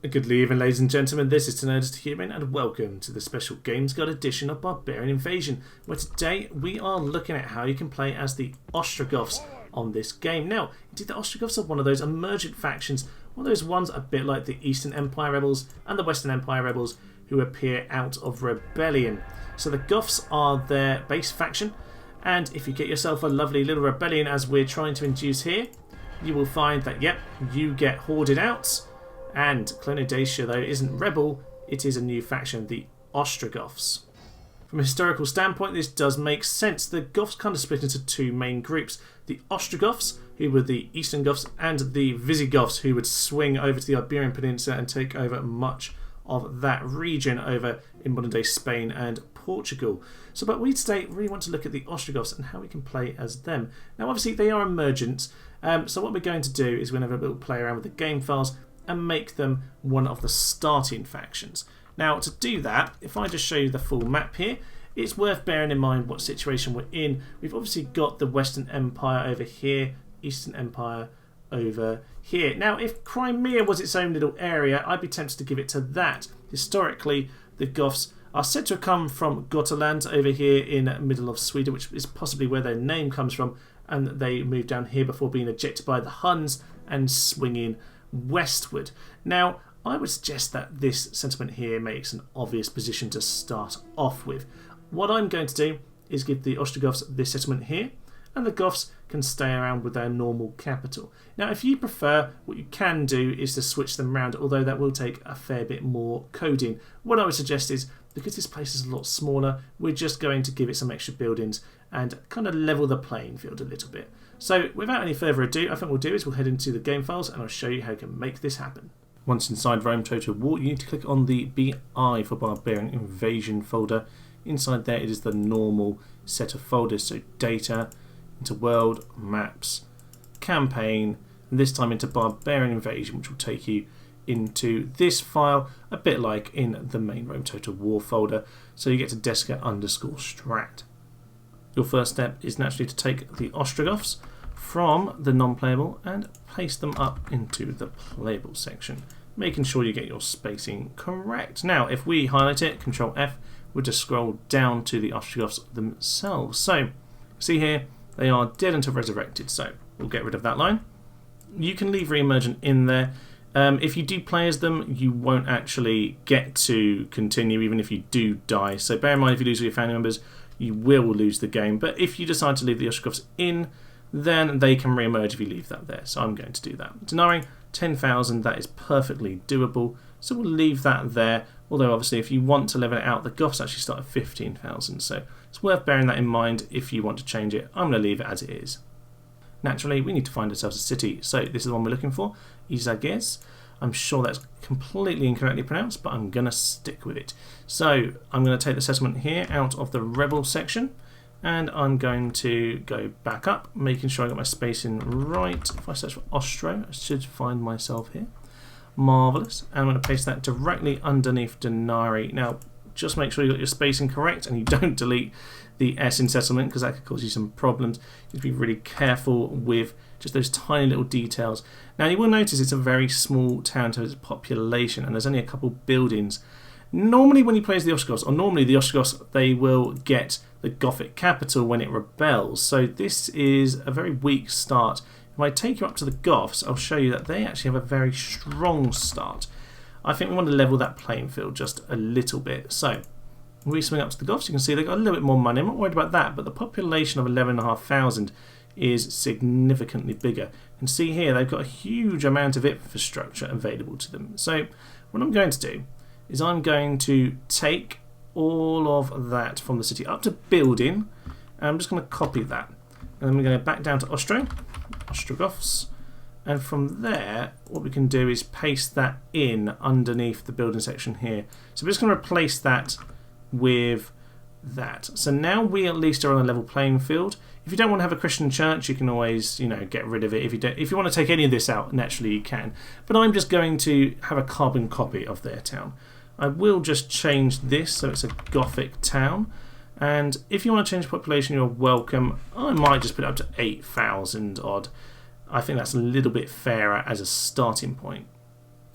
Good evening, ladies and gentlemen. This is Nerdist Human, and welcome to the special Games Guide edition of Barbarian Invasion, where today we are looking at how you can play as the Ostrogoths on this game. Now, indeed, the Ostrogoths are one of those emergent factions, one of those ones a bit like the Eastern Empire rebels and the Western Empire rebels who appear out of rebellion. So the Goths are their base faction, and if you get yourself a lovely little rebellion as we're trying to induce here, you will find that, yep, you get hoarded out. And Clonadacia, though, isn't rebel, it is a new faction, the Ostrogoths. From a historical standpoint, this does make sense. The Goths kind of split into two main groups. The Ostrogoths, who were the Eastern Goths, and the Visigoths, who would swing over to the Iberian Peninsula and take over much of that region over in modern-day Spain and Portugal. So, but we today really want to look at the Ostrogoths and how we can play as them. Now, obviously, they are emergent, so what we're going to do is we're going to have a little play around with the game files and make them one of the starting factions. Now, to do that, if I just show you the full map here, it's worth bearing in mind what situation we're in. We've obviously got the Western Empire over here, Eastern Empire over here. Now, if Crimea was its own little area, I'd be tempted to give it to that. Historically, the Goths are said to have come from Gotland over here in the middle of Sweden, which is possibly where their name comes from, and they moved down here before being ejected by the Huns and swinging westward. Now, I would suggest that this sentiment here makes an obvious position to start off with. What I'm going to do is give the Ostrogoths this settlement here, and the Goths can stay around with their normal capital. Now, if you prefer, what you can do is to switch them around, although that will take a fair bit more coding. What I would suggest is, because this place is a lot smaller, we're just going to give it some extra buildings and kind of level the playing field a little bit. So without any further ado, I think what we'll do is we'll head into the game files and I'll show you how you can make this happen. Once inside Rome Total War, you need to click on the BI for Barbarian Invasion folder. Inside there it is the normal set of folders, so data, into world, maps, campaign, and this time into Barbarian Invasion, which will take you into this file, a bit like in the main Rome Total War folder. So you get to Desca_strat. Your first step is naturally to take the Ostrogoths from the non-playable and paste them up into the playable section, making sure you get your spacing correct. Now, if we highlight it, Control F, we'll just scroll down to the Ostrogoths themselves. So, see here, they are dead until resurrected, so we'll get rid of that line. You can leave re-emergent in there. If you do play as them, you won't actually get to continue even if you do die. So bear in mind, if you lose all your family members, you will lose the game. But if you decide to leave the Ostrogoths in, then they can re-emerge if you leave that there. So I'm going to do that. Denarii, 10,000, that is perfectly doable. So we'll leave that there. Although obviously if you want to level it out, the Goths actually start at 15,000. So it's worth bearing that in mind if you want to change it. I'm going to leave it as it is. Naturally, we need to find ourselves a city. So this is the one we're looking for, Visigoths. I'm sure that's completely incorrectly pronounced, but I'm going to stick with it. So I'm going to take the settlement here out of the rebel section, and I'm going to go back up, making sure I got my spacing right. If I search for Ostro, I should find myself here. Marvellous. And I'm going to paste that directly underneath Denarii. Now, just make sure you got your spacing correct and you don't delete the S in settlement, because that could cause you some problems. You have to be really careful with just those tiny little details. Now, you will notice it's a very small town to its population, and there's only a couple buildings. Normally when you play as the Ostrogoths, or normally the Ostrogoths, they will get the Gothic capital when it rebels. So this is a very weak start. If I take you up to the Goths, I'll show you that they actually have a very strong start. I think we want to level that playing field just a little bit. So we swing up to the Goths, you can see they've got a little bit more money. I'm not worried about that, but the population of 11,500 is significantly bigger. You can see here they've got a huge amount of infrastructure available to them. So what I'm going to do is I'm going to take all of that from the city up to building, and I'm just going to copy that. And then we're going to go back down to Ostrogoths, and from there what we can do is paste that in underneath the building section here. So we're just going to replace that with that. So now we at least are on a level playing field. If you don't want to have a Christian church, you can always, get rid of it. If you want to take any of this out, naturally you can. But I'm just going to have a carbon copy of their town. I will just change this so it's a Gothic town. And if you want to change population, you're welcome. I might just put it up to 8,000 odd. I think that's a little bit fairer as a starting point.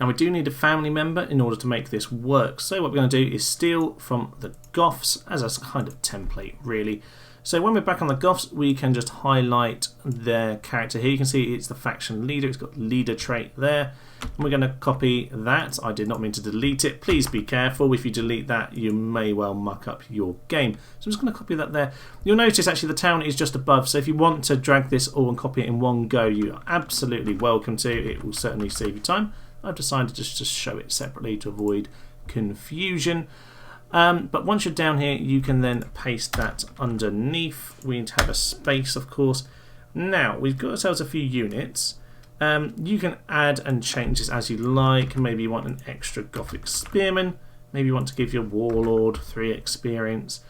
Now we do need a family member in order to make this work. So what we're going to do is steal from the Goths as a kind of template really. So when we're back on the Goths, we can just highlight their character here. You can see it's the faction leader. It's got leader trait there. And we're going to copy that. I did not mean to delete it. Please be careful. If you delete that, you may well muck up your game. So I'm just going to copy that there. You'll notice actually the town is just above. So if you want to drag this all and copy it in one go, you are absolutely welcome to. It will certainly save you time. I've decided just to show it separately to avoid confusion. But once you're down here, you can then paste that underneath. We need to have a space, of course. Now, we've got ourselves a few units. You can add and change this as you like. Maybe you want an extra Gothic Spearman. Maybe you want to give your Warlord 3 experience.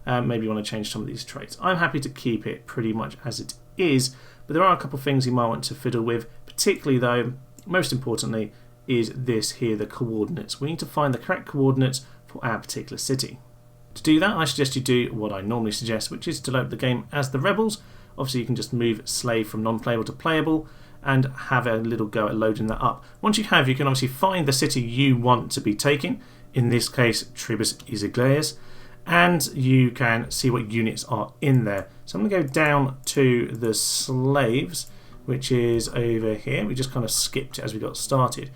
Maybe you want to change some of these traits. I'm happy to keep it pretty much as it is, but there are a couple of things you might want to fiddle with, particularly though, most importantly, is this here, the coordinates. We need to find the correct coordinates for our particular city. To do that, I suggest you do what I normally suggest, which is to load the game as the rebels. Obviously you can just move slave from non-playable to playable and have a little go at loading that up. Once you have, you can obviously find the city you want to be taking, in this case Tribus Isiglias, and you can see what units are in there. So I'm going to go down to the slaves, which is over here. We just kind of skipped it as we got started.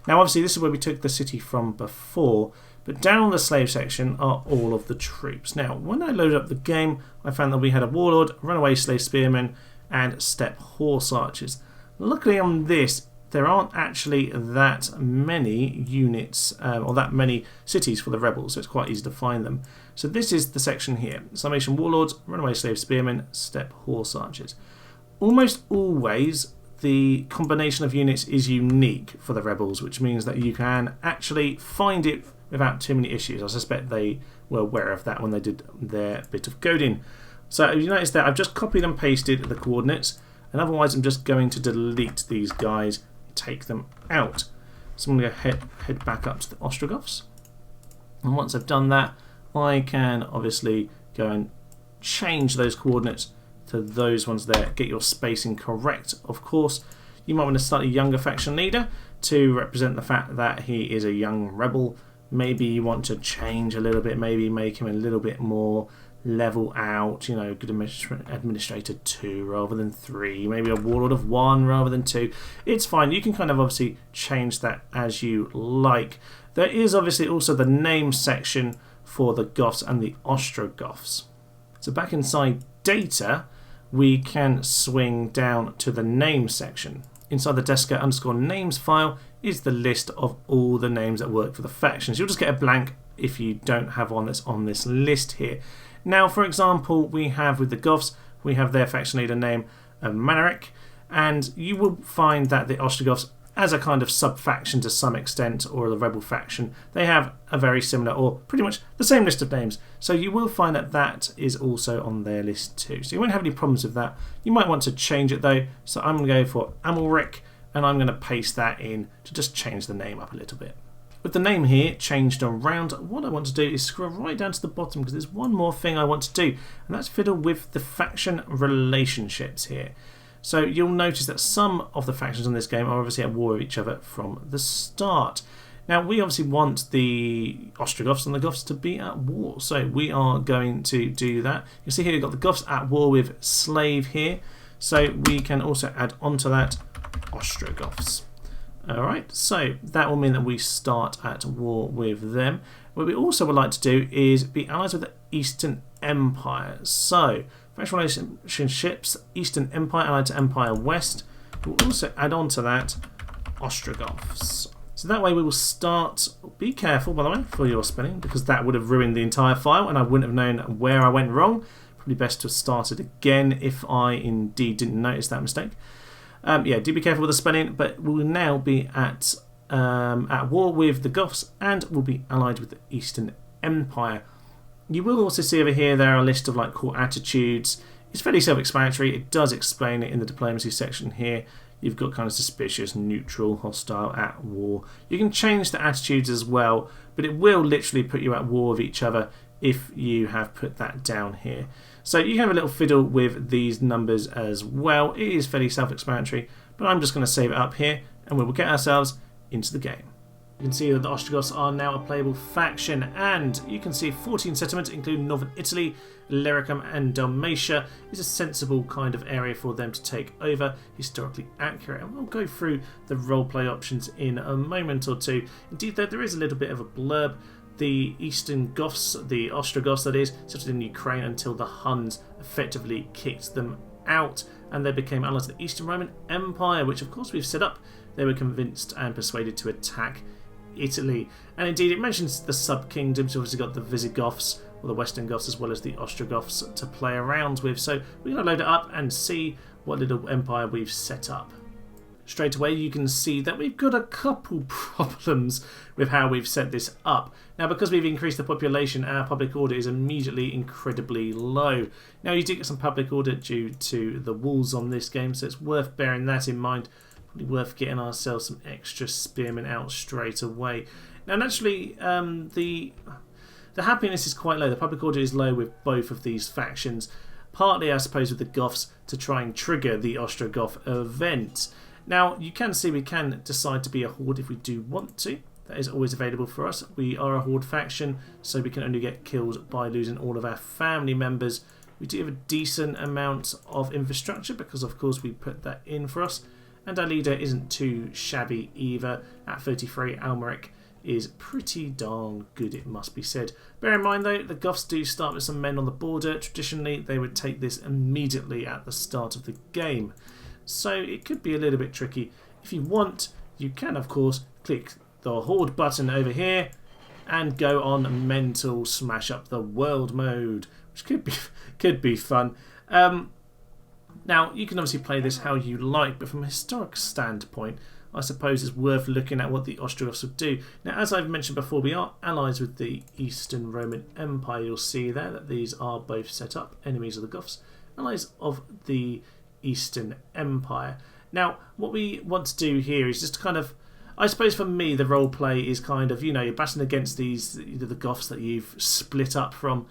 Now obviously this is where we took the city from before, but down the slave section are all of the troops. Now, when I loaded up the game, I found that we had a warlord, runaway slave spearmen, and steppe horse archers. Luckily on this, there aren't actually that many units or that many cities for the rebels, so it's quite easy to find them. So this is the section here: Summation warlords, runaway slave spearmen, steppe horse archers. Almost always, the combination of units is unique for the rebels, which means that you can actually find it without too many issues. I suspect they were aware of that when they did their bit of coding. So you notice that I've just copied and pasted the coordinates, and otherwise I'm just going to delete these guys, take them out. So I'm going to head back up to the Ostrogoths, and once I've done that, I can obviously go and change those coordinates to those ones there. Get your spacing correct, of course. You might want a slightly younger faction leader to represent the fact that he is a young rebel. Maybe you want to change a little bit, maybe make him a little bit more level out, you know, good administrator 2 rather than 3, maybe a warlord of 1 rather than 2. It's fine, you can kind of obviously change that as you like. There is obviously also the name section for the Goths and the Ostrogoths. So back inside data, we can swing down to the name section. Inside the Deska_names file is the list of all the names that work for the factions. You'll just get a blank if you don't have one that's on this list here. Now, for example, we have with the Goths, we have their faction leader name Manaric, and you will find that the Ostrogoths, as a kind of sub-faction to some extent, or the rebel faction, they have a very similar or pretty much the same list of names. So you will find that that is also on their list too. So you won't have any problems with that. You might want to change it though. So I'm going to go for Amalric, and I'm going to paste that in to just change the name up a little bit. With the name here changed around, what I want to do is scroll right down to the bottom because there's one more thing I want to do, and that's fiddle with the faction relationships here. So you'll notice that some of the factions in this game are obviously at war with each other from the start. Now we obviously want the Ostrogoths and the Goths to be at war, so we are going to do that. You see here we've got the Goths at war with slave here, so we can also add onto that Ostrogoths. Alright, so that will mean that we start at war with them. What we also would like to do is be allies with the Eastern Empire. So, faction relationships, Eastern Empire allied to Empire West. We'll also add on to that Ostrogoths. So that way we will start, be careful by the way for your spelling, because that would have ruined the entire file and I wouldn't have known where I went wrong. Probably best to have started again if I indeed didn't notice that mistake. Yeah, do be careful with the spelling, but we'll now be at war with the Goths and we'll be allied with the Eastern Empire. You will also see over here there are a list of like core attitudes. It's fairly self-explanatory. It does explain it in the diplomacy section here. You've got kind of suspicious, neutral, hostile, at war. You can change the attitudes as well, but it will literally put you at war with each other if you have put that down here. So you can have a little fiddle with these numbers as well. It is fairly self-explanatory, but I'm just going to save it up here and we will get ourselves into the game. You can see that the Ostrogoths are now a playable faction, and you can see 14 settlements, including northern Italy, Illyricum and Dalmatia is a sensible kind of area for them to take over, historically accurate. And we'll go through the roleplay options in a moment or two. Indeed, though, there is a little bit of a blurb. The Eastern Goths, the Ostrogoths that is, settled in Ukraine until the Huns effectively kicked them out, and they became allies of the Eastern Roman Empire, which of course we've set up. They were convinced and persuaded to attack Italy. And indeed it mentions the sub-kingdoms. You've obviously got the Visigoths, or the Western Goths, as well as the Ostrogoths to play around with. So we're going to load it up and see what little empire we've set up. Straight away you can see that we've got a couple problems with how we've set this up. Now, because we've increased the population, our public order is immediately incredibly low. Now, you do get some public order due to the walls on this game, so it's worth bearing that in mind. Probably worth getting ourselves some extra spearmen out straight away. Now, naturally, the happiness is quite low. The public order is low with both of these factions. Partly, I suppose, with the Goths to try and trigger the Ostrogoth event. Now, you can see we can decide to be a horde if we do want to. That is always available for us. We are a horde faction, so we can only get killed by losing all of our family members. We do have a decent amount of infrastructure because, of course, we put that in for us. And our leader isn't too shabby either. At 33, Almeric is pretty darn good, it must be said. Bear in mind, though, the Goths do start with some men on the border. Traditionally, they would take this immediately at the start of the game. So it could be a little bit tricky. If you want, you can, of course, click the Horde button over here and go on mental smash up the world mode, which could be fun. Now, you can obviously play this how you like, but from a historic standpoint, I suppose it's worth looking at what the Ostrogoths would do. Now, as I've mentioned before, we are allies with the Eastern Roman Empire. You'll see there that these are both set up, enemies of the Goths, allies of the Eastern Empire. Now, what we want to do here is just kind of, I suppose for me, the role play is kind of, you know, you're battling against the Goths that you've split up from.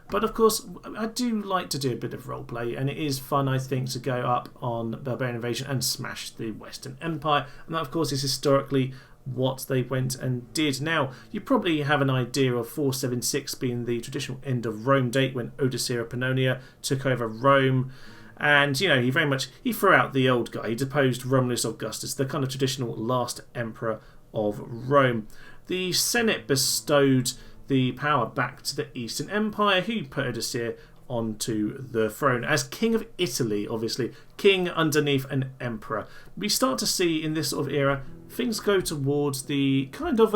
But of course, I do like to do a bit of role play, and it is fun, I think, to go up on Barbarian Invasion and smash the Western Empire. And that, of course, is historically what they went and did. Now, you probably have an idea of 476 being the traditional end of Rome date when Odoacer Pannonia took over Rome. And, you know, he threw out the old guy. He deposed Romulus Augustus, the kind of traditional last emperor of Rome. The Senate bestowed the power back to the Eastern Empire, who put Odoacer onto the throne as King of Italy, obviously. King underneath an emperor. We start to see in this sort of era, things go towards the kind of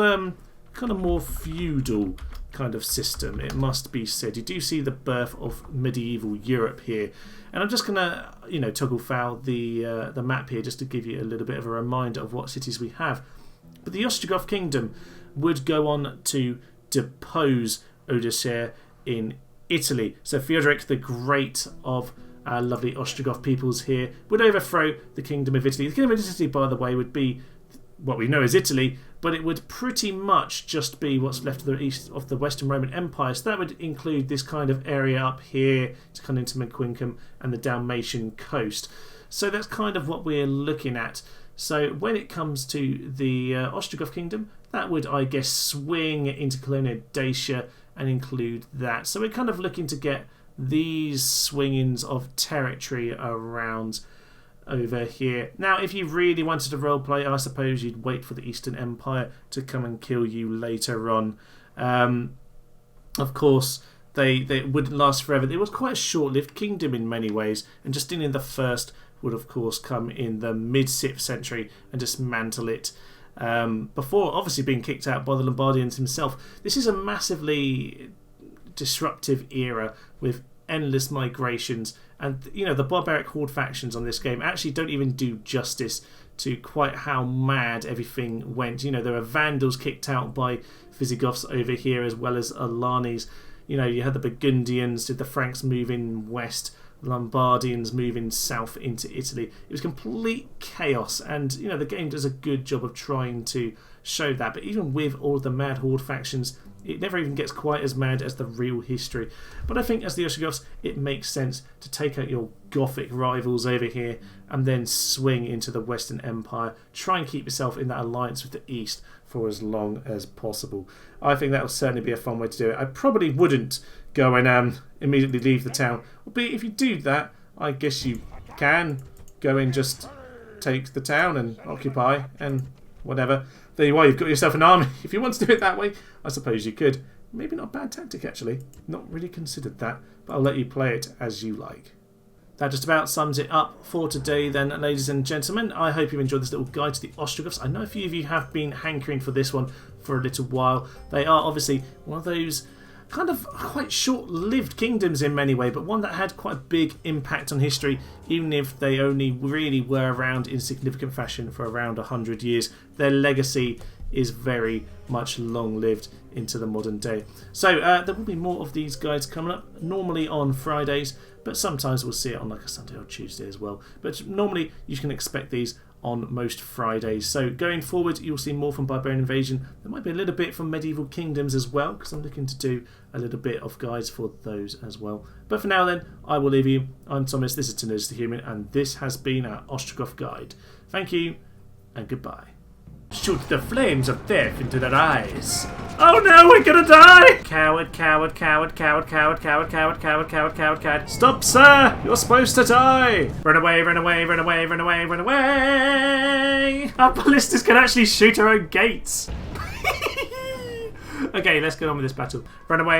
more feudal kind of system, it must be said. You do see the birth of medieval Europe here. And I'm just going to, you know, toggle foul the map here just to give you a little bit of a reminder of what cities we have. But the Ostrogoth kingdom would go on to depose Odoacer in Italy. So Theodoric the Great of our lovely Ostrogoth peoples here would overthrow the Kingdom of Italy. The Kingdom of Italy, by the way, would be what we know as Italy, but it would pretty much just be what's left of the east of the Western Roman Empire. So that would include this kind of area up here to come into Mequincum and the Dalmatian coast. So that's kind of what we're looking at. So when it comes to the Ostrogoth kingdom, that would, I guess, swing into Colonia Dacia and include that. So we're kind of looking to get these swingings of territory around over here. Now, if you really wanted to roleplay, I suppose you'd wait for the Eastern Empire to come and kill you later on. Of course, they wouldn't last forever. It was quite a short-lived kingdom in many ways, and Justinian I would, of course, come in the mid-6th century and dismantle it. Before obviously being kicked out by the Lombardians himself. This is a massively disruptive era with endless migrations, and you know the barbaric horde factions on this game actually don't even do justice to quite how mad everything went. You know, there were Vandals kicked out by Visigoths over here as well as Alanis. You know, you had the Burgundians, did the Franks move in west Lombardians moving south into Italy. It was complete chaos, and you know the game does a good job of trying to show that. But even with all of the mad horde factions, it never even gets quite as mad as the real history. But I think as the Ostrogoths, it makes sense to take out your Gothic rivals over here and then swing into the Western Empire. Try and keep yourself in that alliance with the East for as long as possible. I think that will certainly be a fun way to do it. I probably wouldn't go and immediately leave the town. Albeit if you do that, I guess you can go and just take the town and occupy and whatever. There you are, you've got yourself an army. If you want to do it that way, I suppose you could. Maybe not a bad tactic actually. Not really considered that, but I'll let you play it as you like. That just about sums it up for today then, ladies and gentlemen. I hope you've enjoyed this little guide to the Ostrogoths. I know a few of you have been hankering for this one for a little while. They are obviously one of those kind of quite short-lived kingdoms in many ways, but one that had quite a big impact on history, even if they only really were around in significant fashion for around 100 years. Their legacy is very much long-lived into the modern day. So there will be more of these guides coming up, normally on Fridays, but sometimes we'll see it on like a Sunday or Tuesday as well. But normally you can expect these on most Fridays. So going forward, you'll see more from Barbarian Invasion. There might be a little bit from Medieval Kingdoms as well, because I'm looking to do a little bit of guides for those as well. But for now then, I will leave you. I'm Thomas, this is Tenacious the Human, and this has been our Ostrogoth guide. Thank you, and goodbye. Shoot the flames of death into their eyes. Oh no, we're gonna die! Coward, coward, coward, coward, coward, coward, coward, coward, coward, coward, coward. Stop, sir! You're supposed to die! Run away, run away, run away, run away, run away! Our ballistas can actually shoot our own gates. Okay, let's get on with this battle. Run away.